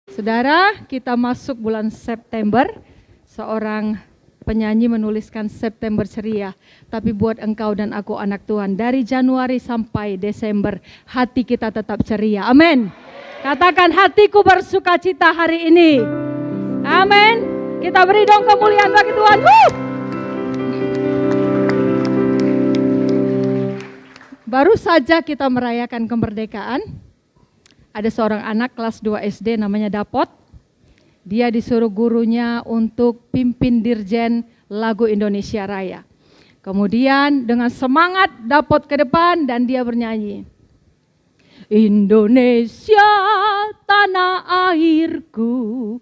Saudara, kita masuk bulan September. Seorang penyanyi menuliskan September ceria. Tapi buat engkau dan aku anak Tuhan, dari Januari sampai Desember, hati kita tetap ceria. Amin. Katakan, hatiku bersuka cita hari ini. Amin. Kita beri dong kemuliaan bagi Tuhan. Baru saja kita merayakan kemerdekaan. Ada seorang anak kelas 2 SD namanya Dapot. Dia disuruh gurunya untuk pimpin dirjen lagu Indonesia Raya. Kemudian dengan semangat Dapot ke depan dan dia bernyanyi. Indonesia tanah airku,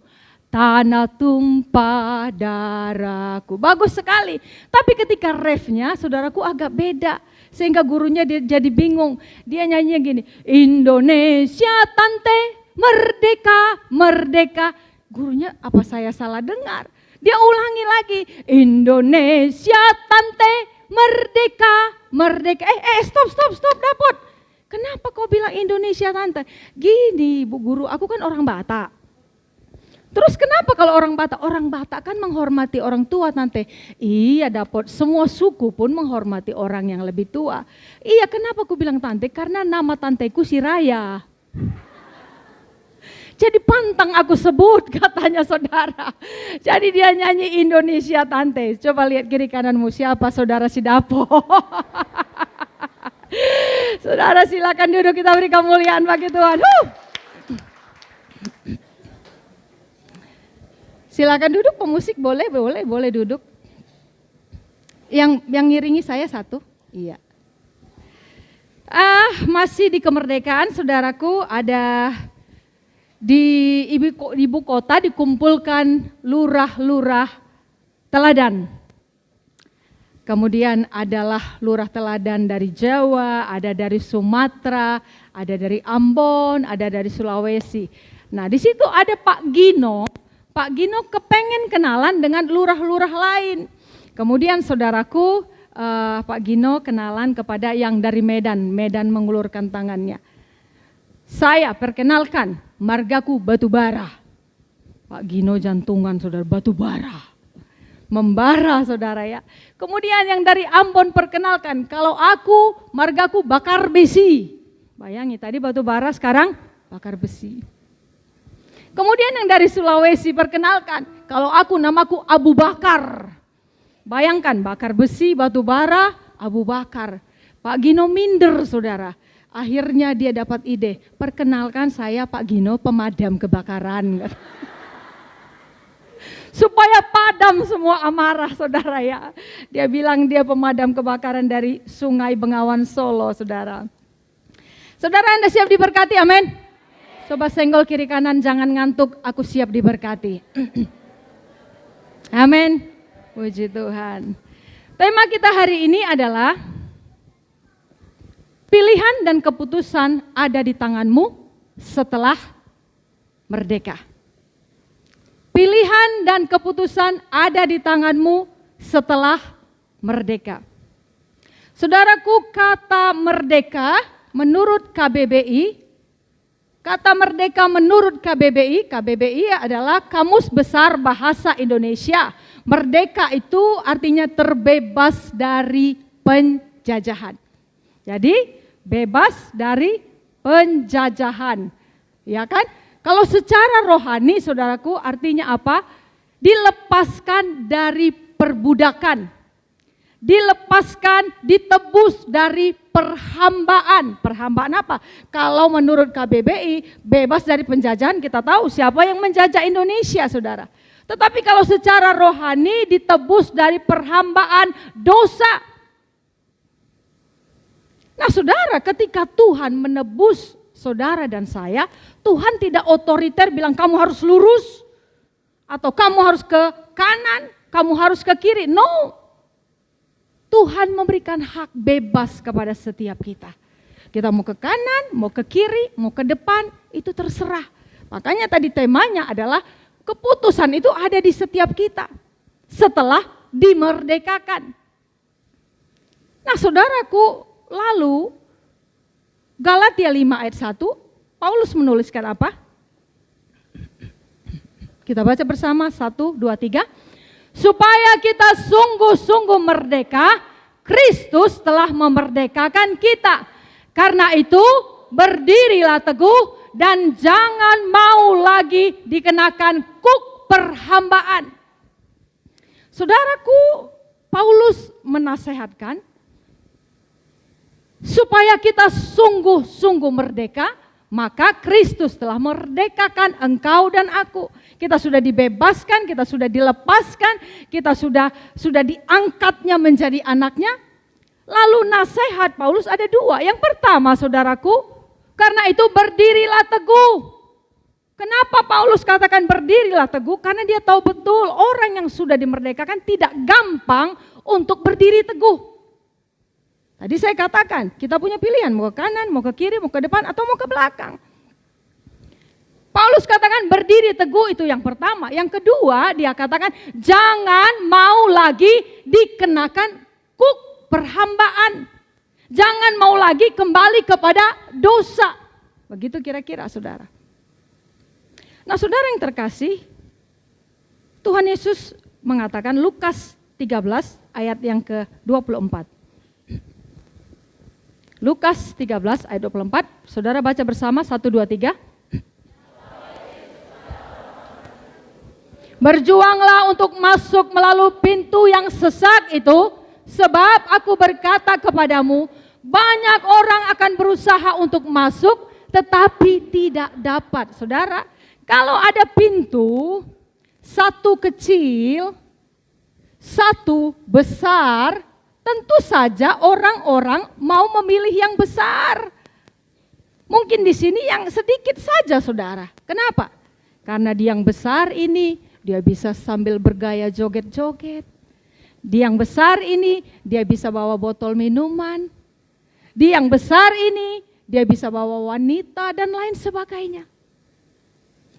tanah tumpah darahku. Bagus sekali. Tapi ketika refnya saudaraku agak beda. Sehingga gurunya jadi bingung. Dia nyanyinya gini. Indonesia tante merdeka, merdeka. Gurunya apa saya salah dengar? Dia ulangi lagi. Indonesia tante merdeka, merdeka. Stop Dapot. Kenapa kau bilang Indonesia tante? Gini Bu Guru, aku kan orang Batak. Terus kenapa kalau orang Batak? Orang Batak kan menghormati orang tua tante. Iya Dapot, semua suku pun menghormati orang yang lebih tua. Iya, kenapa aku bilang tante? Karena nama tanteku si Raya. Jadi pantang aku sebut katanya saudara. Jadi dia nyanyi Indonesia tante. Coba lihat kiri kananmu, siapa saudara si Dapot. Saudara silakan duduk, kita beri kemuliaan bagi Tuhan. Silakan duduk, pemusik boleh duduk. Yang ngiringi saya satu. Iya. Masih di kemerdekaan saudaraku, ada di ibu kota dikumpulkan lurah-lurah teladan. Kemudian adalah lurah teladan dari Jawa, ada dari Sumatera, ada dari Ambon, ada dari Sulawesi. Nah, di situ ada Pak Gino. Pak Gino kepengen kenalan dengan lurah-lurah lain. Kemudian saudaraku, Pak Gino kenalan kepada yang dari Medan. Medan mengulurkan tangannya. Saya perkenalkan, margaku Batubara. Pak Gino jantungan saudara, Batubara. Membara saudara ya. Kemudian yang dari Ambon perkenalkan, kalau aku margaku Bakar Besi. Bayangi tadi Batubara, sekarang Bakar Besi. Kemudian yang dari Sulawesi perkenalkan, kalau aku namaku Abu Bakar. Bayangkan, bakar besi, batu bara, Abu Bakar. Pak Gino minder saudara. Akhirnya dia dapat ide, perkenalkan saya Pak Gino pemadam kebakaran. Supaya padam semua amarah saudara ya. Dia bilang dia pemadam kebakaran dari Sungai Bengawan Solo saudara. Saudara, Anda siap diberkati, amin? Coba senggol kiri kanan, jangan ngantuk, aku siap diberkati. Amin. Puji Tuhan. Tema kita hari ini adalah pilihan dan keputusan ada di tanganmu setelah merdeka. Pilihan dan keputusan ada di tanganmu setelah merdeka. Saudaraku, kata merdeka menurut KBBI, kata merdeka menurut KBBI adalah Kamus Besar Bahasa Indonesia. Merdeka itu artinya terbebas dari penjajahan. Jadi bebas dari penjajahan. Ya kan? Kalau secara rohani saudaraku artinya apa? Dilepaskan dari perbudakan. Dilepaskan, ditebus dari perhambaan. Perhambaan apa? Kalau menurut KBBI, bebas dari penjajahan, kita tahu siapa yang menjajah Indonesia, saudara. Tetapi kalau secara rohani ditebus dari perhambaan dosa. Nah saudara, ketika Tuhan menebus saudara dan saya, Tuhan tidak otoriter bilang kamu harus lurus, atau kamu harus ke kanan, kamu harus ke kiri. No. Tuhan memberikan hak bebas kepada setiap kita. Kita mau ke kanan, mau ke kiri, mau ke depan, itu terserah. Makanya tadi temanya adalah keputusan itu ada di setiap kita setelah dimerdekakan. Nah saudaraku, lalu Galatia 5 ayat 1, Paulus menuliskan apa? Kita baca bersama, 1, 2, 3. Supaya kita sungguh-sungguh merdeka, Kristus telah memerdekakan kita. Karena itu berdirilah teguh dan jangan mau lagi dikenakan kuk perhambaan. Saudaraku, Paulus menasehatkan supaya kita sungguh-sungguh merdeka, maka Kristus telah merdekakan engkau dan aku. Kita sudah dibebaskan, kita sudah dilepaskan, kita sudah diangkatnya menjadi anaknya. Lalu nasihat Paulus ada 2. Yang pertama, saudaraku, karena itu berdirilah teguh. Kenapa Paulus katakan berdirilah teguh? Karena dia tahu betul orang yang sudah dimerdekakan tidak gampang untuk berdiri teguh. Tadi saya katakan, kita punya pilihan, mau ke kanan, mau ke kiri, mau ke depan, atau mau ke belakang. Paulus katakan berdiri teguh, itu yang pertama. Yang kedua, dia katakan jangan mau lagi dikenakan kuk perhambaan. Jangan mau lagi kembali kepada dosa. Begitu kira-kira, saudara. Nah, saudara yang terkasih, Tuhan Yesus mengatakan, Lukas 13 ayat yang ke-24. Lukas 13 ayat 24, saudara baca bersama, 1, 2, 3. Berjuanglah untuk masuk melalui pintu yang sesak itu, sebab aku berkata kepadamu, banyak orang akan berusaha untuk masuk, tetapi tidak dapat. Saudara, kalau ada pintu, satu kecil, satu besar, tentu saja orang-orang mau memilih yang besar. Mungkin di sini yang sedikit saja, saudara. Kenapa? Karena di yang besar ini dia bisa sambil bergaya joget-joget. Di yang besar ini dia bisa bawa botol minuman. Di yang besar ini dia bisa bawa wanita dan lain sebagainya.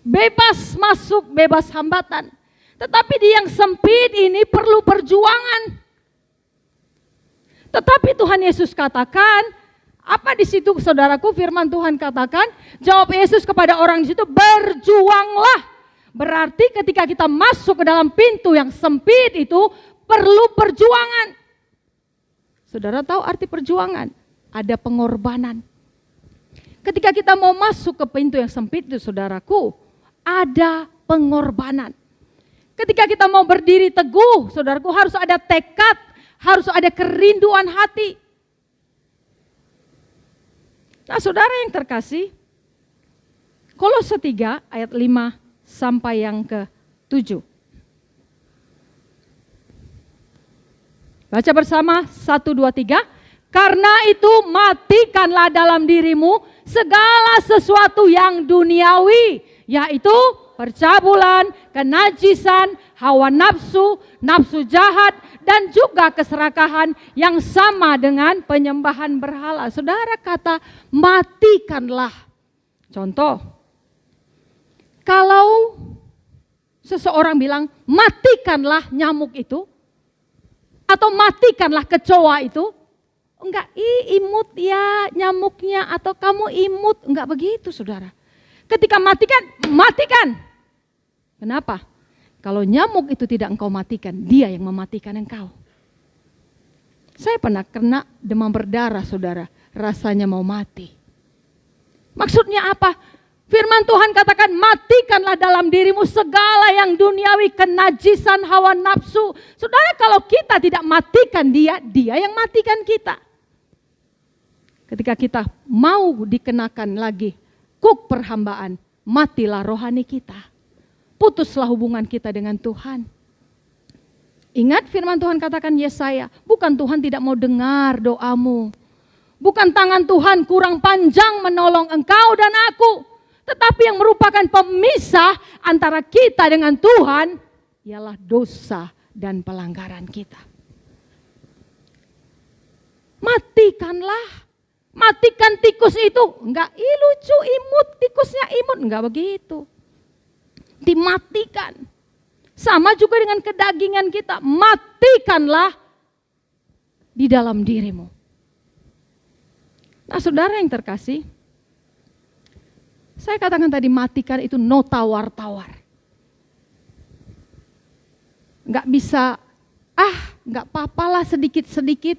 Bebas masuk, bebas hambatan. Tetapi di yang sempit ini perlu perjuangan. Tetapi Tuhan Yesus katakan, apa di situ saudaraku firman Tuhan katakan? Jawab Yesus kepada orang di situ, berjuanglah. Berarti ketika kita masuk ke dalam pintu yang sempit itu perlu perjuangan. Saudara tahu arti perjuangan? Ada pengorbanan. Ketika kita mau masuk ke pintu yang sempit itu, saudaraku, ada pengorbanan. Ketika kita mau berdiri teguh, saudaraku, harus ada tekad, harus ada kerinduan hati. Nah, saudara yang terkasih, Kolose 3 ayat 5 sampai yang ke-7. Baca bersama, 1, 2, 3. Karena itu matikanlah dalam dirimu segala sesuatu yang duniawi, yaitu percabulan, kenajisan, hawa nafsu, nafsu jahat, dan juga keserakahan yang sama dengan penyembahan berhala. Saudara, kata matikanlah. Contoh, kalau seseorang bilang matikanlah nyamuk itu, atau matikanlah kecoa itu, enggak, imut ya nyamuknya, atau kamu imut, enggak begitu, saudara. Ketika matikan, matikan. Kenapa? Kalau nyamuk itu tidak engkau matikan, dia yang mematikan engkau. Saya pernah kena demam berdarah, saudara. Rasanya mau mati. Maksudnya apa? Firman Tuhan katakan, matikanlah dalam dirimu segala yang duniawi, kenajisan, hawa nafsu. Saudara, kalau kita tidak matikan dia, dia yang matikan kita. Ketika kita mau dikenakan lagi kuk perhambaan, matilah rohani kita. Putuslah hubungan kita dengan Tuhan. Ingat firman Tuhan katakan Yesaya, bukan Tuhan tidak mau dengar doamu. Bukan tangan Tuhan kurang panjang menolong engkau dan aku. Tetapi yang merupakan pemisah antara kita dengan Tuhan ialah dosa dan pelanggaran kita. Matikanlah. Matikan tikus itu. Enggak, lucu, imut, tikusnya imut. Enggak begitu. Dimatikan. Sama juga dengan kedagingan kita. Matikanlah di dalam dirimu. Nah, saudara yang terkasih, saya katakan tadi matikan itu no tawar-tawar. nggak bisa, nggak apa-apalah sedikit-sedikit.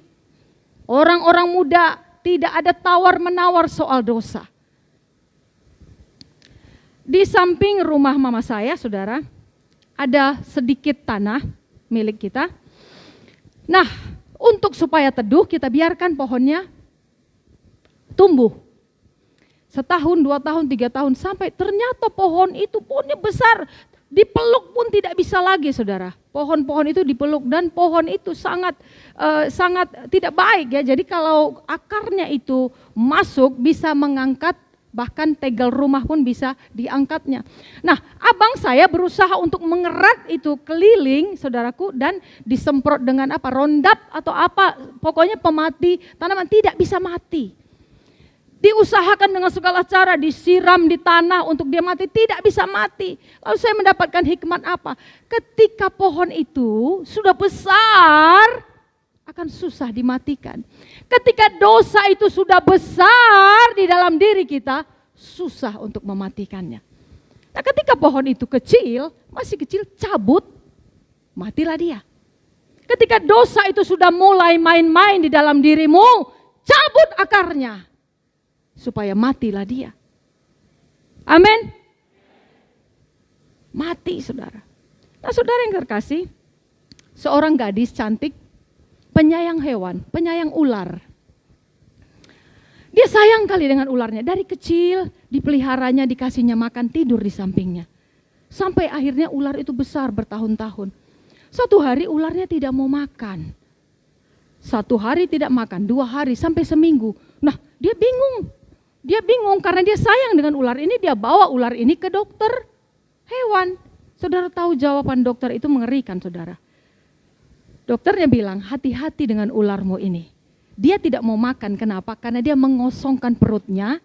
Orang-orang muda tidak ada tawar-menawar soal dosa. Di samping rumah mama saya, saudara, ada sedikit tanah milik kita. Nah, untuk supaya teduh, kita biarkan pohonnya tumbuh. Setahun, 2 tahun, 3 tahun, sampai ternyata pohonnya besar. Dipeluk pun tidak bisa lagi, saudara. Pohon-pohon itu dipeluk dan pohon itu sangat tidak baik ya. Jadi kalau akarnya itu masuk bisa mengangkat, bahkan tegel rumah pun bisa diangkatnya. Nah, abang saya berusaha untuk mengerat itu keliling, saudaraku, dan disemprot dengan Roundup atau apa, pokoknya pemati tanaman, tidak bisa mati. Diusahakan dengan segala cara, disiram di tanah untuk dia mati, tidak bisa mati. Lalu saya mendapatkan hikmat apa? Ketika pohon itu sudah besar, akan susah dimatikan. Ketika dosa itu sudah besar di dalam diri kita, susah untuk mematikannya. Nah, ketika pohon itu kecil, masih kecil, cabut, matilah dia. Ketika dosa itu sudah mulai main-main di dalam dirimu, cabut akarnya, supaya matilah dia. Amin. Mati, saudara. Nah, saudara yang terkasih, seorang gadis cantik, penyayang hewan, penyayang ular. Dia sayang kali dengan ularnya. Dari kecil dipeliharanya, dikasihnya makan, tidur di sampingnya. Sampai akhirnya ular itu besar bertahun-tahun. Suatu hari ularnya tidak mau makan. 1 hari tidak makan, 2 hari sampai seminggu. Nah, dia bingung. Dia bingung karena dia sayang dengan ular ini, dia bawa ular ini ke dokter hewan. Saudara tahu jawaban dokter itu mengerikan, saudara. Dokternya bilang, hati-hati dengan ularmu ini. Dia tidak mau makan, kenapa? Karena dia mengosongkan perutnya,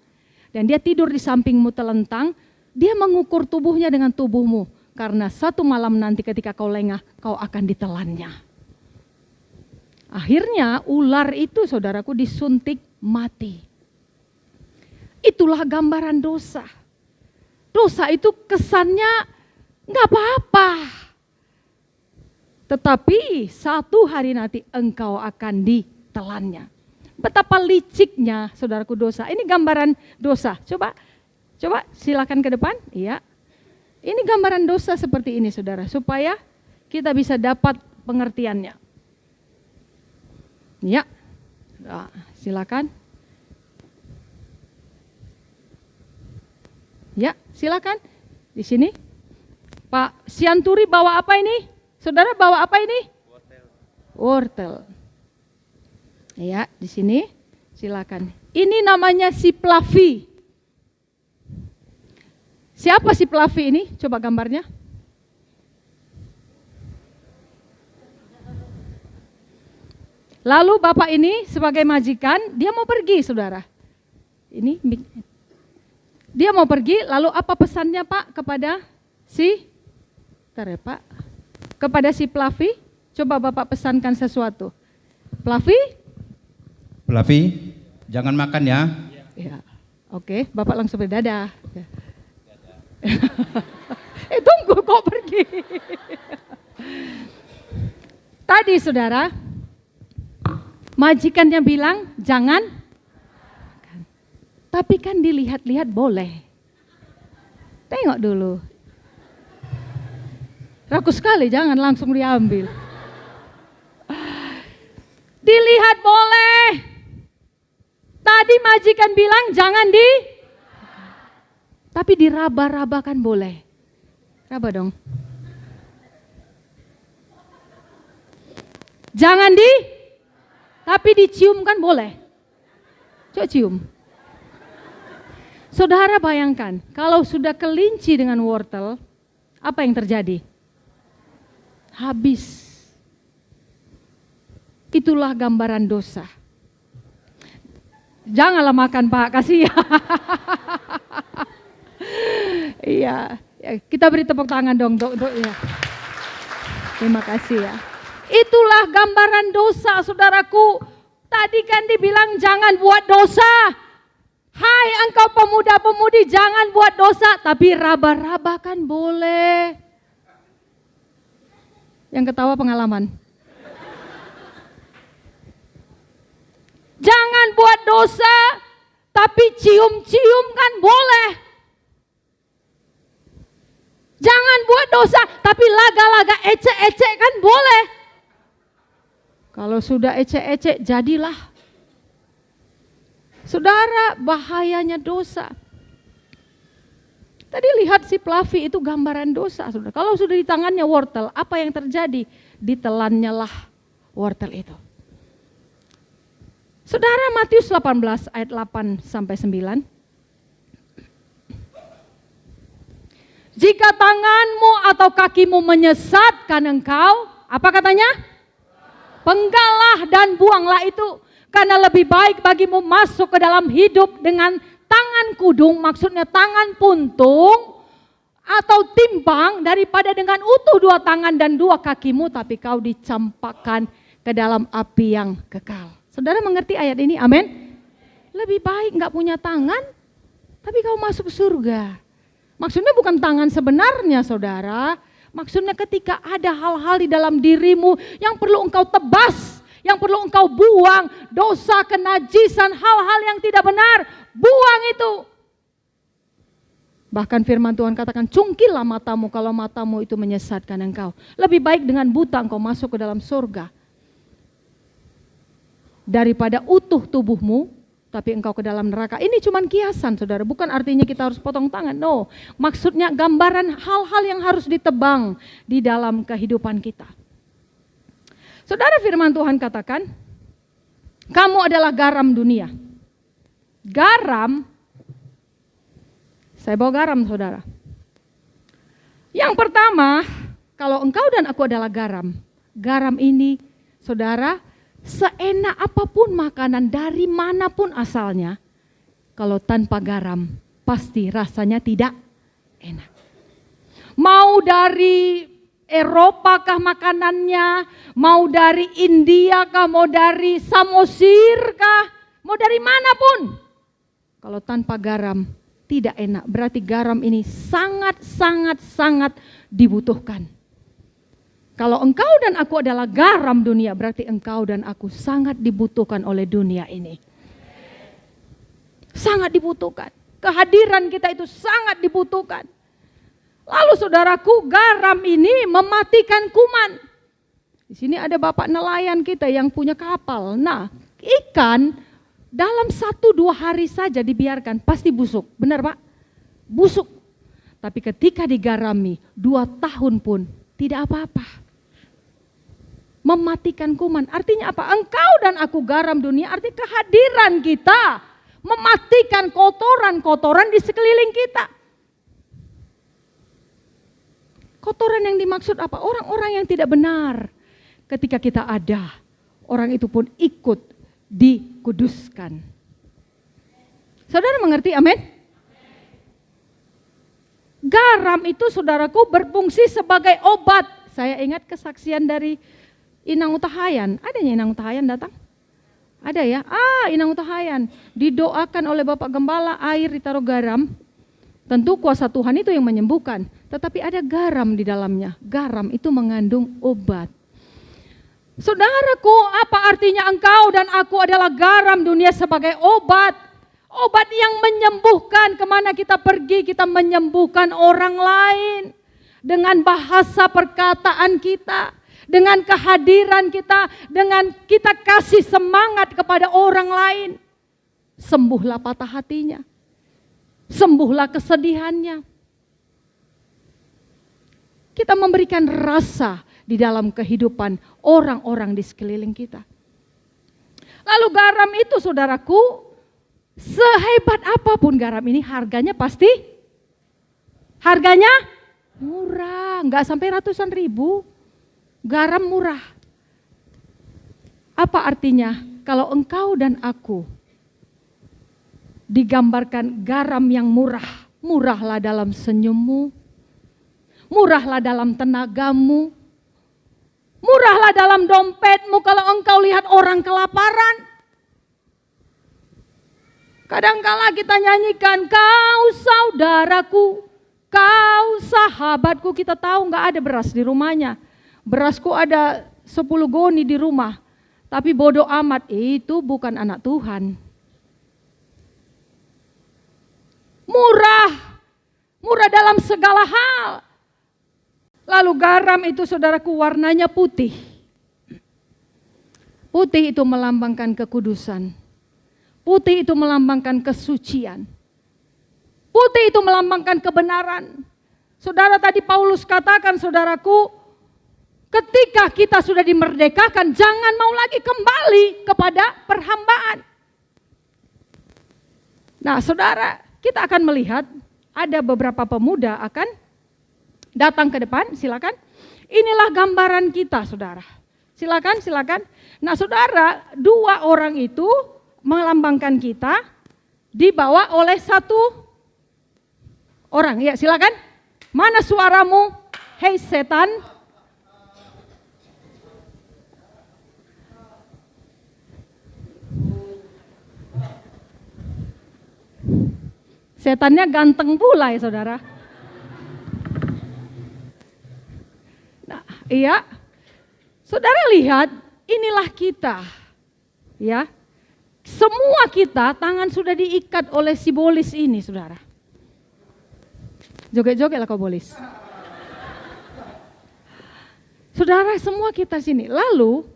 dan dia tidur di sampingmu telentang, dia mengukur tubuhnya dengan tubuhmu. Karena satu malam nanti ketika kau lengah, kau akan ditelannya. Akhirnya ular itu, saudaraku, disuntik mati. Itulah gambaran dosa. Dosa itu kesannya nggak apa-apa. Tetapi satu hari nanti engkau akan ditelannya. Betapa liciknya, saudaraku, dosa. Ini gambaran dosa. Coba silakan ke depan. Iya. Ini gambaran dosa seperti ini, saudara. Supaya kita bisa dapat pengertiannya. Ya. Nah, silakan. Ya, silakan. Di sini. Pak Sianturi bawa apa ini? Saudara bawa apa ini? Wortel. Ya, di sini. Silakan. Ini namanya si Plavi. Siapa si Plavi ini? Coba gambarnya. Lalu bapak ini sebagai majikan, dia mau pergi, saudara. Ini dia mau pergi, lalu apa pesannya Pak kepada si Pak? Kepada si Plavi, coba Bapak pesankan sesuatu. Plavi, jangan makan ya. Ya, oke, Bapak langsung berdadah. Ya. Tunggu kok pergi. Tadi saudara, majikannya bilang jangan. Tapi kan dilihat-lihat boleh. Tengok dulu. Rakus sekali, jangan langsung diambil. Dilihat boleh. Tadi majikan bilang jangan tapi diraba-rabakan boleh. Raba dong. Jangan tapi diciumkan boleh. Coba cium. Saudara bayangkan, kalau sudah kelinci dengan wortel, apa yang terjadi? Habis. Itulah gambaran dosa. Janganlah makan Pak, kasihan. Iya, kita beri tepuk tangan dong untuk ya. Terima kasih ya. Itulah gambaran dosa, saudaraku. Tadi kan dibilang jangan buat dosa. Hai engkau pemuda-pemudi, jangan buat dosa, tapi raba-raba kan boleh. Yang ketawa pengalaman. Jangan buat dosa, tapi cium-cium kan boleh. Jangan buat dosa, tapi laga-laga ecek-ecek kan boleh. Kalau sudah ecek-ecek, jadilah. Saudara, bahayanya dosa. Tadi lihat si Fluffy itu gambaran dosa, saudara. Kalau sudah di tangannya wortel, apa yang terjadi? Ditelannya lah wortel itu. Saudara, Matius 18 ayat 8 sampai 9. Jika tanganmu atau kakimu menyesatkan engkau, apa katanya? Penggalah dan buanglah itu. Karena lebih baik bagimu masuk ke dalam hidup dengan tangan kudung, maksudnya tangan puntung atau timbang, daripada dengan utuh dua tangan dan dua kakimu, tapi kau dicampakkan ke dalam api yang kekal. Saudara mengerti ayat ini? Amin. Lebih baik enggak punya tangan, tapi kau masuk surga. Maksudnya bukan tangan sebenarnya, saudara. Maksudnya ketika ada hal-hal di dalam dirimu yang perlu engkau tebas, yang perlu engkau buang, dosa, kenajisan, hal-hal yang tidak benar, buang itu. Bahkan firman Tuhan katakan, cungkilah matamu kalau matamu itu menyesatkan engkau. Lebih baik dengan buta engkau masuk ke dalam surga, daripada utuh tubuhmu, tapi engkau ke dalam neraka. Ini cuma kiasan, saudara. Bukan artinya kita harus potong tangan. No, maksudnya gambaran hal-hal yang harus ditebang di dalam kehidupan kita. Saudara, firman Tuhan katakan, kamu adalah garam dunia. Garam, saya bawa garam, saudara. Yang pertama, kalau engkau dan aku adalah garam. Garam ini, saudara, seenak apapun makanan dari manapun asalnya, kalau tanpa garam pasti rasanya tidak enak. Mau dari Eropa kah makanannya, mau dari India kah, mau dari Samosir kah, mau dari manapun, kalau tanpa garam tidak enak. Berarti garam ini sangat dibutuhkan. Kalau engkau dan aku adalah garam dunia, berarti engkau dan aku sangat dibutuhkan oleh dunia ini. Sangat dibutuhkan. Kehadiran kita itu sangat dibutuhkan. Lalu saudaraku, garam ini mematikan kuman. Di sini ada bapak nelayan kita yang punya kapal. Nah, ikan dalam 1-2 hari saja dibiarkan pasti busuk. Benar Pak? Busuk. Tapi ketika digarami 2 tahun pun tidak apa-apa. Mematikan kuman. Artinya apa? Engkau dan aku garam dunia, artinya kehadiran kita mematikan kotoran-kotoran di sekeliling kita. Kotoran yang dimaksud apa? Orang-orang yang tidak benar. Ketika kita ada, orang itu pun ikut dikuduskan. Saudara mengerti? Amin. Garam itu, saudaraku, berfungsi sebagai obat. Saya ingat kesaksian dari Inang Utahayan. Adanya Inang Utahayan datang? Ada ya? Inang Utahayan. Didoakan oleh Bapak Gembala, air ditaruh garam. Tentu kuasa Tuhan itu yang menyembuhkan. Tetapi ada garam di dalamnya. Garam itu mengandung obat. Saudaraku, apa artinya engkau dan aku adalah garam dunia sebagai obat? Obat yang menyembuhkan. Kemana kita pergi, kita menyembuhkan orang lain. Dengan bahasa perkataan kita. Dengan kehadiran kita, dengan kita kasih semangat kepada orang lain. Sembuhlah patah hatinya. Sembuhlah kesedihannya. Kita memberikan rasa di dalam kehidupan orang-orang di sekeliling kita. Lalu garam itu, saudaraku, sehebat apapun garam ini harganya pasti murah, nggak sampai ratusan ribu. Garam murah. Apa artinya? Kalau engkau dan aku digambarkan garam yang murah. Murahlah dalam senyummu. Murahlah dalam tenagamu. Murahlah dalam dompetmu kalau engkau lihat orang kelaparan. Kadangkala kita nyanyikan, kau saudaraku, kau sahabatku. Kita tahu gak ada beras di rumahnya. Berasku ada 10 goni di rumah, tapi bodoh amat, itu bukan anak Tuhan. Murah dalam segala hal. Lalu garam itu saudaraku warnanya putih. Putih itu melambangkan kekudusan. Putih itu melambangkan kesucian. Putih itu melambangkan kebenaran. Saudara, tadi Paulus katakan, saudaraku, ketika kita sudah dimerdekakan, jangan mau lagi kembali kepada perhambaan. Nah, saudara, kita akan melihat ada beberapa pemuda akan datang ke depan, silakan. Inilah gambaran kita, saudara. Silakan. Nah, saudara, 2 orang itu melambangkan kita, dibawa oleh 1 orang. Ya, silakan. Mana suaramu? Hei setan. Setannya ganteng pula ya, saudara. Nah, iya. Saudara lihat, inilah kita. Ya. Semua kita tangan sudah diikat oleh simbolis ini, saudara. Joget-jogetlah kau bolis. Saudara, semua kita sini. Lalu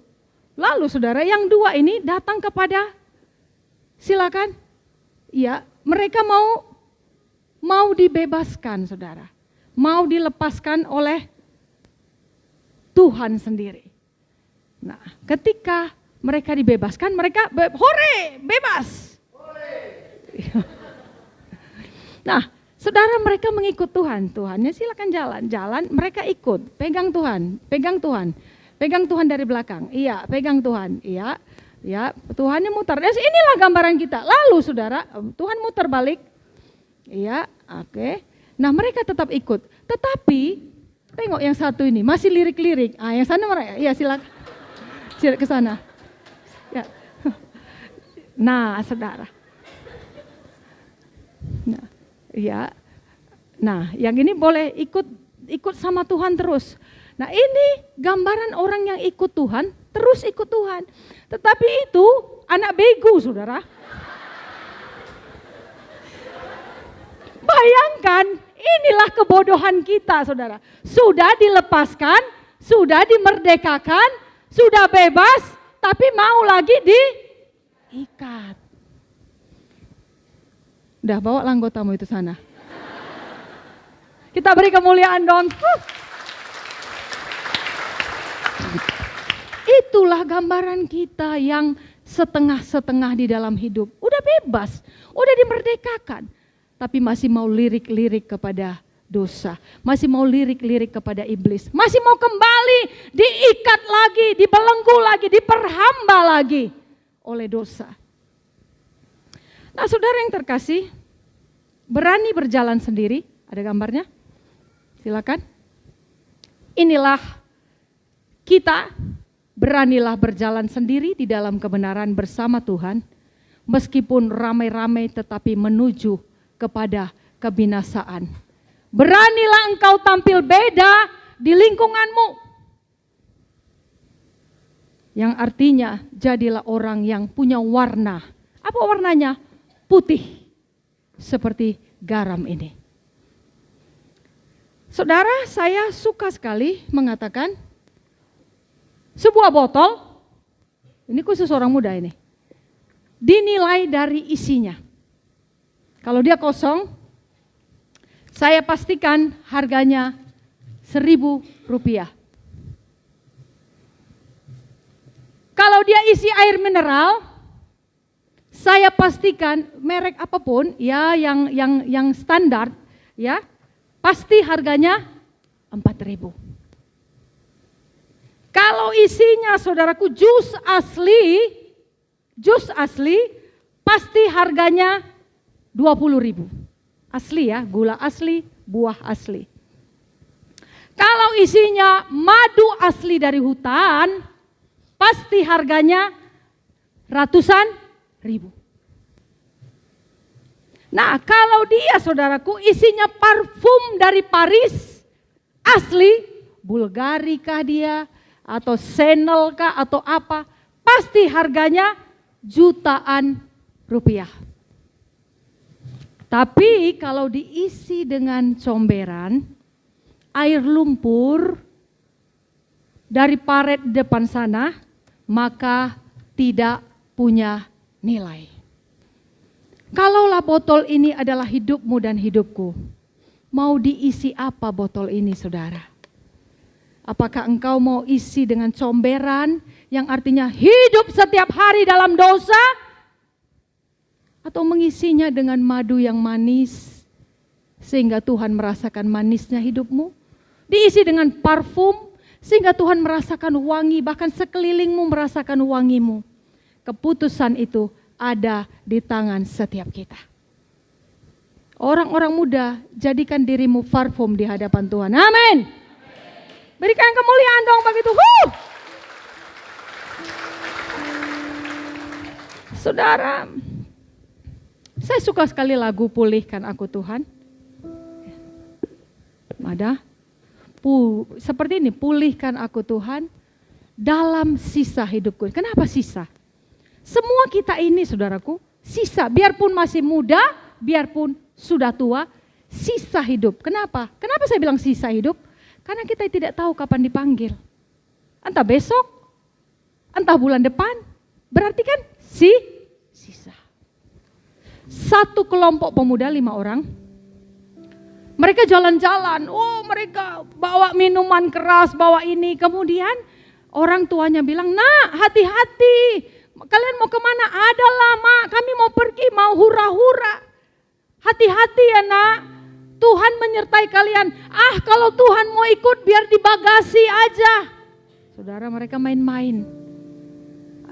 saudara, yang 2 ini datang kepada, silakan. Ya, mereka mau dibebaskan, saudara. Mau dilepaskan oleh Tuhan sendiri. Nah, ketika mereka dibebaskan, mereka hore, bebas. Nah, saudara, mereka mengikut Tuhan. Tuhannya silakan jalan, mereka ikut. Pegang Tuhan. Pegang Tuhan dari belakang. Iya, pegang Tuhan. Iya. Ya, Tuhannya muter. Inilah gambaran kita. Lalu saudara, Tuhan muter balik. Iya, oke. Nah, mereka tetap ikut. Tetapi tengok yang satu ini masih lirik-lirik. Yang sana mereka. Iya, silakan. Silakan ke sana. Ya. Nah, saudara. Nah, iya. Nah, yang ini boleh ikut sama Tuhan terus. Nah, ini gambaran orang yang ikut Tuhan, terus ikut Tuhan. Tetapi itu anak bego, saudara. Bayangkan, inilah kebodohan kita, saudara. Sudah dilepaskan, sudah dimerdekakan, sudah bebas, tapi mau lagi diikat. Udah, bawa anggotamu itu sana. Kita beri kemuliaan dong. Itulah gambaran kita yang setengah-setengah di dalam hidup. Udah bebas, udah dimerdekakan. Tapi masih mau lirik-lirik kepada dosa. Masih mau lirik-lirik kepada iblis. Masih mau kembali diikat lagi, dibelenggu lagi, diperhamba lagi oleh dosa. Nah, saudara yang terkasih, berani berjalan sendiri. Ada gambarnya? Silakan. Inilah kita. Beranilah berjalan sendiri di dalam kebenaran bersama Tuhan, meskipun ramai-ramai tetapi menuju kepada kebinasaan. Beranilah engkau tampil beda di lingkunganmu. Yang artinya jadilah orang yang punya warna. Apa warnanya? Putih, seperti garam ini. Saudara, saya suka sekali mengatakan, sebuah botol, ini khusus orang muda ini, dinilai dari isinya. Kalau dia kosong, saya pastikan harganya Rp1.000. Kalau dia isi air mineral, saya pastikan merek apapun, ya yang standar, ya pasti harganya Rp4.000. Kalau isinya, saudaraku, jus asli, pasti harganya Rp20.000. Asli ya, gula asli, buah asli. Kalau isinya madu asli dari hutan, pasti harganya ratusan ribu. Nah, kalau dia, saudaraku, isinya parfum dari Paris, asli, Bulgari kah dia, atau Channel kah, atau apa, pasti harganya jutaan rupiah. Tapi kalau diisi dengan comberan, air lumpur dari paret depan sana, maka tidak punya nilai. Kalaulah botol ini adalah hidupmu dan hidupku, mau diisi apa botol ini, saudara? Apakah engkau mau isi dengan comberan yang artinya hidup setiap hari dalam dosa? Atau mengisinya dengan madu yang manis sehingga Tuhan merasakan manisnya hidupmu? Diisi dengan parfum sehingga Tuhan merasakan wangi, bahkan sekelilingmu merasakan wangimu. Keputusan itu ada di tangan setiap kita. Orang-orang muda, jadikan dirimu parfum di hadapan Tuhan. Amin. Berikan kemuliaan dong begitu. Saudara, saya suka sekali lagu Pulihkan Aku Tuhan. Ada seperti ini, pulihkan aku Tuhan dalam sisa hidupku. Kenapa sisa? Semua kita ini, saudaraku, sisa. Biarpun masih muda, biarpun sudah tua, sisa hidup. Kenapa? Kenapa saya bilang sisa hidup? Karena kita tidak tahu kapan dipanggil. Entah besok, entah bulan depan. Berarti kan sisa. Satu kelompok pemuda 5 orang. Mereka jalan-jalan, mereka bawa minuman keras, bawa ini. Kemudian orang tuanya bilang, nak hati-hati, kalian mau kemana? Adalah mak, kami mau pergi, mau hura-hura. Hati-hati ya nak, Tuhan menyertai kalian. Kalau Tuhan mau ikut biar di bagasi aja. Saudara, mereka main-main.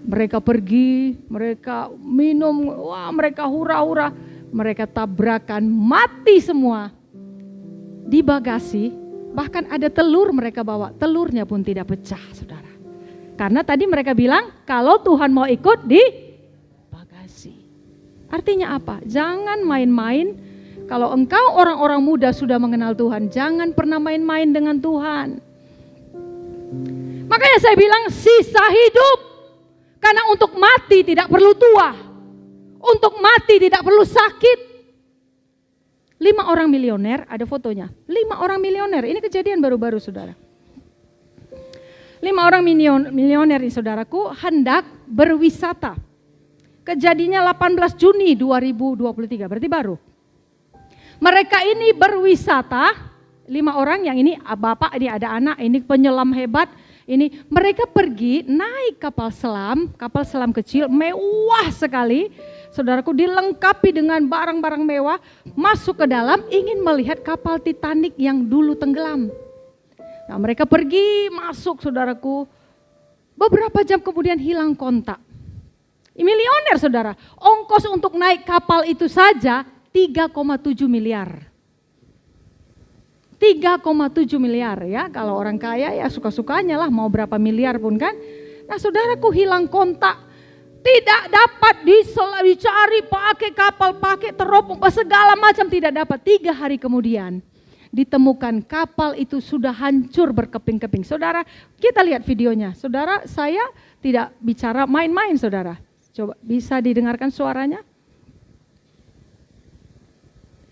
Mereka pergi, mereka minum, mereka hura-hura. Mereka tabrakan, mati semua. Di bagasi, bahkan ada telur mereka bawa, telurnya pun tidak pecah, saudara. Karena tadi mereka bilang, kalau Tuhan mau ikut di bagasi. Artinya apa? Jangan main-main. Kalau engkau orang-orang muda sudah mengenal Tuhan, jangan pernah main-main dengan Tuhan. Makanya saya bilang sisa hidup. Karena untuk mati tidak perlu tua. Untuk mati tidak perlu sakit. 5 orang milioner, ada fotonya. 5 orang milioner, ini kejadian baru-baru saudara. 5 orang milioner ini saudaraku hendak berwisata. Kejadiannya 18 Juni 2023, berarti baru. Mereka ini berwisata, 5 orang, yang ini bapak, ini ada anak, ini penyelam hebat. Ini mereka pergi naik kapal selam kecil, mewah sekali. Saudaraku, dilengkapi dengan barang-barang mewah, masuk ke dalam ingin melihat kapal Titanic yang dulu tenggelam. Nah, mereka pergi masuk, saudaraku. Beberapa jam kemudian hilang kontak. Milioner saudara, ongkos untuk naik kapal itu saja 3,7 miliar. 3,7 miliar ya, kalau orang kaya ya suka-sukanya lah, mau berapa miliar pun kan. Nah saudaraku, hilang kontak, tidak dapat dicari, pakai kapal, pakai teropong, segala macam tidak dapat. 3 hari kemudian ditemukan kapal itu sudah hancur berkeping-keping. Saudara, kita lihat videonya. Saudara, saya tidak bicara main-main saudara. Coba bisa didengarkan suaranya?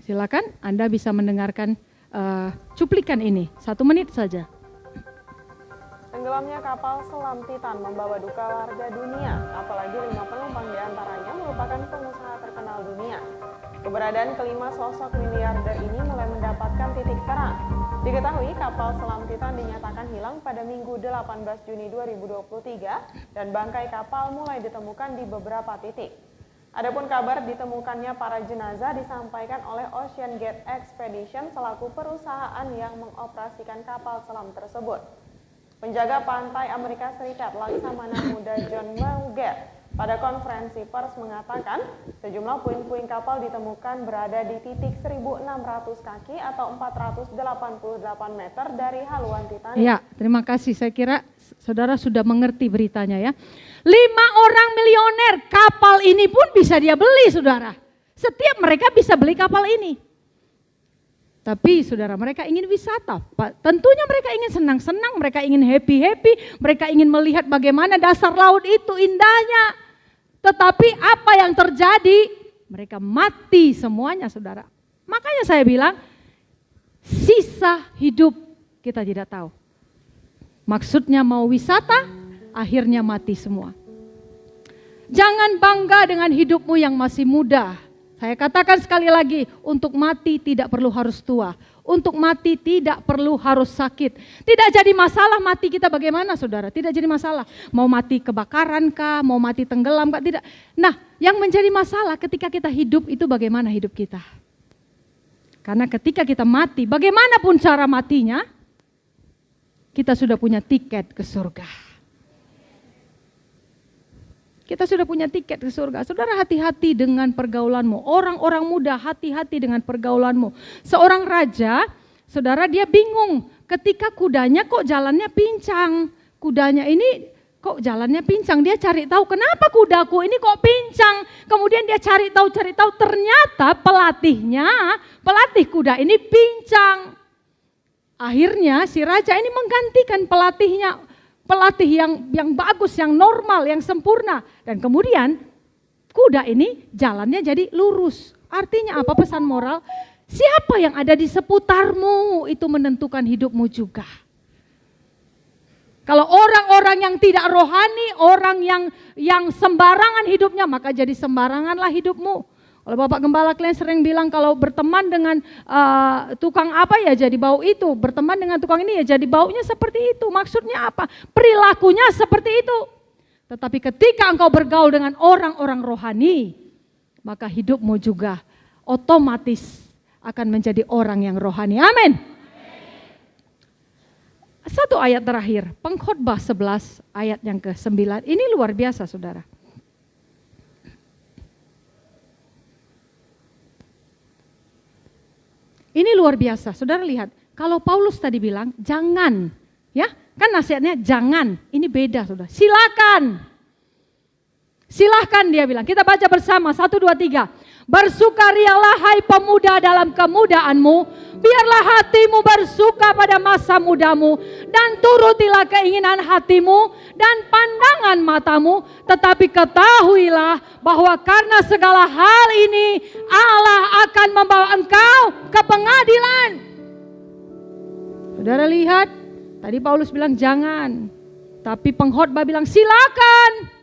Silakan, Anda bisa mendengarkan cuplikan ini, 1 menit saja. Tenggelamnya kapal selam Titan membawa duka warga dunia, apalagi 5 penumpang diantaranya merupakan pengusaha terkenal dunia. Keberadaan kelima sosok miliarder ini mulai mendapatkan titik terang. Diketahui kapal selam Titan dinyatakan hilang pada Minggu 18 Juni 2023 dan bangkai kapal mulai ditemukan di beberapa titik. Adapun kabar ditemukannya para jenazah disampaikan oleh Ocean Gate Expedition selaku perusahaan yang mengoperasikan kapal selam tersebut. Penjaga pantai Amerika Serikat Laksamana Muda John Mauger pada konferensi pers mengatakan sejumlah puing-puing kapal ditemukan berada di titik 1.600 kaki atau 488 meter dari haluan Titanic. Ya, terima kasih. Saya kira saudara sudah mengerti beritanya ya. 5 orang milioner, kapal ini pun bisa dia beli saudara. Setiap mereka bisa beli kapal ini. Tapi saudara, mereka ingin wisata. Tentunya mereka ingin senang-senang, mereka ingin happy-happy, mereka ingin melihat bagaimana dasar laut itu indahnya. Tetapi apa yang terjadi? Mereka mati semuanya, saudara. Makanya saya bilang, sisa hidup kita tidak tahu. Maksudnya mau wisata, akhirnya mati semua. Jangan bangga dengan hidupmu yang masih muda. Saya katakan sekali lagi, untuk mati tidak perlu harus tua. Untuk mati tidak perlu harus sakit. Tidak jadi masalah mati kita bagaimana, saudara. Tidak jadi masalah. Mau mati kebakaran kah, mau mati tenggelam kah, tidak. Nah, yang menjadi masalah ketika kita hidup itu bagaimana hidup kita. Karena ketika kita mati, bagaimanapun cara matinya, kita sudah punya tiket ke surga. Kita sudah punya tiket ke surga. Saudara, hati-hati dengan pergaulanmu. Orang-orang muda, hati-hati dengan pergaulanmu. Seorang raja, saudara, dia bingung ketika kudanya kok jalannya pincang. Kudanya ini kok jalannya pincang. Dia cari tahu kenapa kudaku ini kok pincang. Kemudian dia cari tahu. Ternyata pelatih kuda ini pincang. Akhirnya si raja ini menggantikan pelatih yang bagus, yang normal, yang sempurna. Dan kemudian kuda ini jalannya jadi lurus. Artinya apa pesan moral? Siapa yang ada di seputarmu itu menentukan hidupmu juga. Kalau orang-orang yang tidak rohani, orang yang sembarangan hidupnya, maka jadi sembaranganlah hidupmu. Kalau Bapak Gembala kalian sering bilang kalau berteman dengan tukang apa ya jadi bau itu, berteman dengan tukang ini ya jadi baunya seperti itu. Maksudnya apa? Perilakunya seperti itu. Tetapi ketika engkau bergaul dengan orang-orang rohani, maka hidupmu juga otomatis akan menjadi orang yang rohani. Amin. Satu ayat terakhir, Pengkhotbah 11 ayat yang ke-9. Ini luar biasa, saudara. Ini luar biasa, saudara lihat. Kalau Paulus tadi bilang jangan, ya kan nasihatnya jangan. Ini beda, saudara. Silahkan dia bilang. Kita baca bersama 1, 2, 3. Bersukarialah hai pemuda dalam kemudaanmu, biarlah hatimu bersuka pada masa mudamu, dan turutilah keinginan hatimu dan pandangan matamu, tetapi ketahuilah bahwa karena segala hal ini Allah akan membawa engkau ke pengadilan. Saudara lihat, tadi Paulus bilang jangan, tapi pengkhotbah bilang silakan.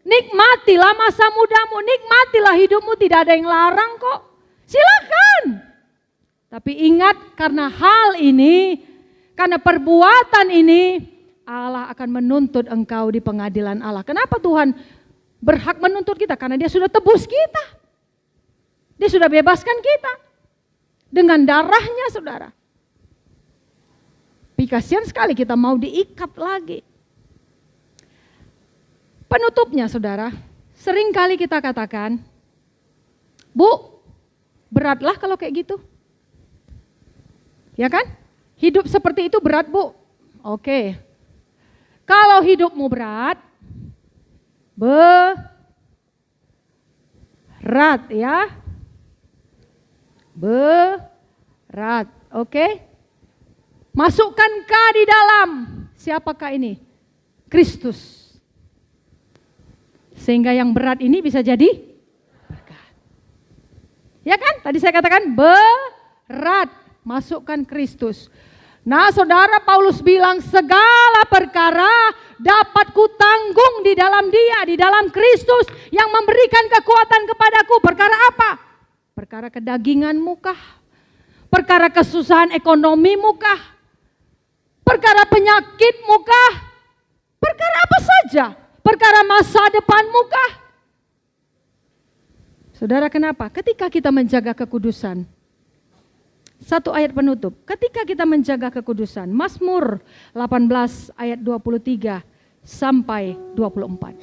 Nikmatilah masa mudamu, nikmatilah hidupmu, tidak ada yang larang kok. Silakan. Tapi ingat, karena hal ini, karena perbuatan ini, Allah akan menuntut engkau di pengadilan Allah. Kenapa Tuhan berhak menuntut kita? Karena Dia sudah tebus kita. Dia sudah bebaskan kita. Dengan darahnya, saudara. Tapi kasihan sekali kita mau diikat lagi. Penutupnya, saudara, sering kali kita katakan, Bu, beratlah kalau kayak gitu. Ya kan? Hidup seperti itu berat, Bu. Oke. Kalau hidupmu berat, berat ya. Berat, oke. Masukkankah di dalam, siapakah ini? Kristus. Sehingga yang berat ini bisa jadi berkat. Ya kan? Tadi saya katakan berat, masukkan Kristus. Nah, saudara, Paulus bilang segala perkara dapat kutanggung di dalam Dia, di dalam Kristus yang memberikan kekuatan kepadaku. Perkara apa? Perkara kedaginganmu kah? Perkara kesusahan ekonomimu kah? Perkara penyakitmu kah? Perkara apa saja? Perkara masa depanmu kah? Saudara, kenapa? Ketika kita menjaga kekudusan, satu ayat penutup, ketika kita menjaga kekudusan, Mazmur 18 ayat 23 sampai 24.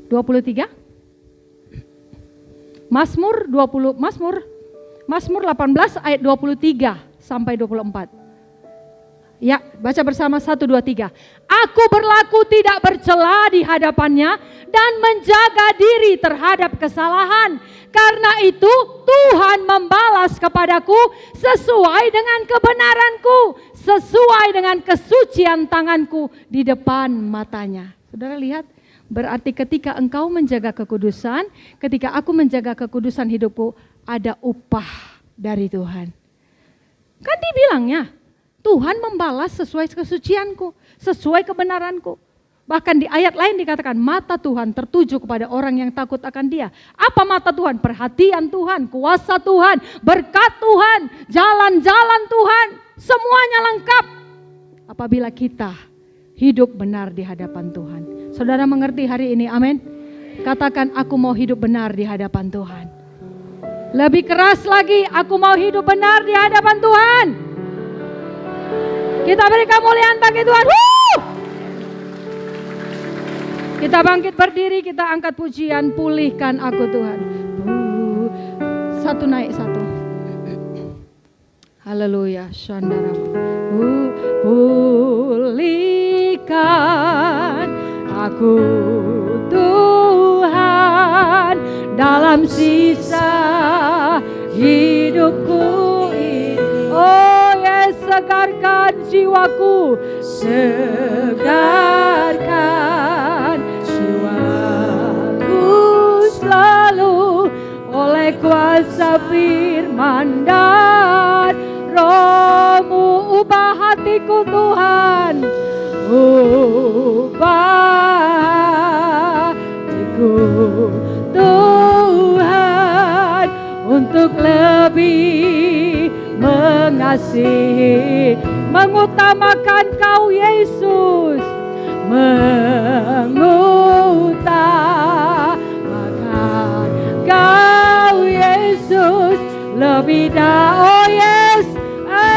23? Mazmur 18 ayat 23 sampai 24. Ya, baca bersama 1, 2, 3. Aku berlaku tidak bercela di hadapannya dan menjaga diri terhadap kesalahan. Karena itu Tuhan membalas kepadaku sesuai dengan kebenaranku, sesuai dengan kesucian tanganku di depan matanya. Saudara lihat, berarti ketika engkau menjaga kekudusan, ketika aku menjaga kekudusan hidupku, ada upah dari Tuhan. Kan dibilangnya, Tuhan membalas sesuai kesucianku, sesuai kebenaranku. Bahkan di ayat lain dikatakan mata Tuhan tertuju kepada orang yang takut akan Dia. Apa mata Tuhan? Perhatian Tuhan, kuasa Tuhan, berkat Tuhan, jalan-jalan Tuhan, semuanya lengkap. Apabila kita hidup benar di hadapan Tuhan. Saudara mengerti hari ini, amin? Katakan, aku mau hidup benar di hadapan Tuhan. Lebih keras lagi, aku mau hidup benar di hadapan Tuhan. Kita beri kemuliaan bagi Tuhan. Kita bangkit berdiri, kita angkat pujian, pulihkan aku Tuhan. Satu naik satu. Haleluya, syandara. Pulihkan aku Tuhan dalam sisa hidupku ini. Oh ya, segarkan jiwaku, segarkan jiwaku selalu oleh kuasa firman dan Roh-Mu. Ubah hatiku Tuhan, ubah hatiku Tuhan untuk lebih mengasihi, mengutamakan Kau Yesus, mengutamakan Kau Yesus lebih oh yes,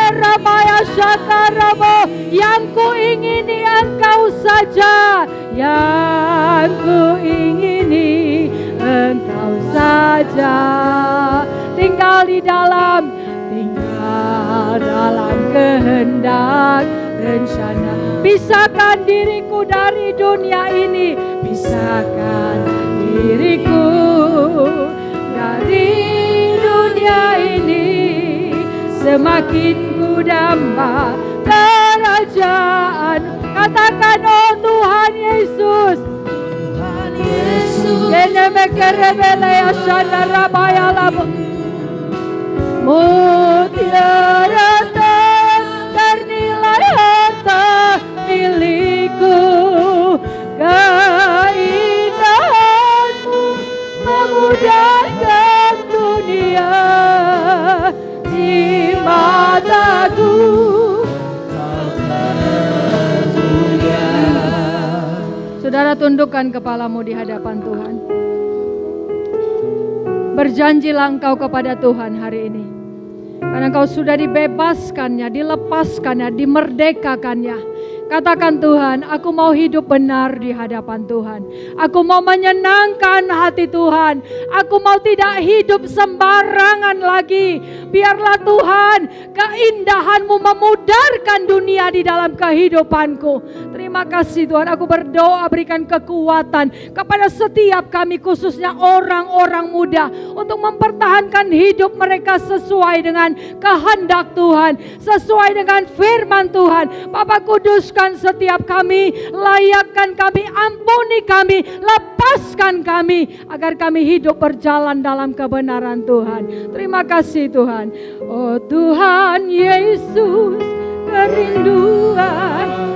Rabaya Syakarabo, yang ku ingini Engkau saja, yang ku ingini Engkau saja, tinggal dalam kehendak rencana. Pisahkan diriku dari dunia ini, pisahkan diriku dari dunia ini, semakin ku damba kerajaan. Katakan, oh Tuhan Yesus, Tuhan Yesus, mutiara ternilai harta milikku, keindahan-Mu memudahkan dunia di mataku. Saudara, tundukkan kepalamu di hadapan Tuhan. Berjanjilah engkau kepada Tuhan hari ini, karena engkau sudah dibebaskannya, dilepaskannya, dimerdekakannya. Katakan, Tuhan, aku mau hidup benar di hadapan Tuhan. Aku mau menyenangkan hati Tuhan. Aku mau tidak hidup sembarangan lagi. Biarlah Tuhan, keindahan-Mu memudarkan dunia di dalam kehidupanku. Terima kasih Tuhan, aku berdoa berikan kekuatan kepada setiap kami, khususnya orang-orang muda, untuk mempertahankan hidup mereka sesuai dengan kehendak Tuhan, sesuai dengan firman Tuhan. Bapa, kuduskan setiap kami, layakkan kami, ampuni kami, lepaskan kami, agar kami hidup berjalan dalam kebenaran Tuhan. Terima kasih Tuhan. Oh Tuhan Yesus, kerinduan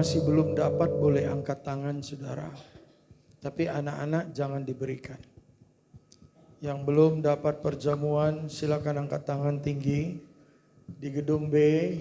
masih belum dapat boleh angkat tangan saudara. Tapi anak-anak jangan diberikan. Yang belum dapat perjamuan silakan angkat tangan tinggi. Di gedung B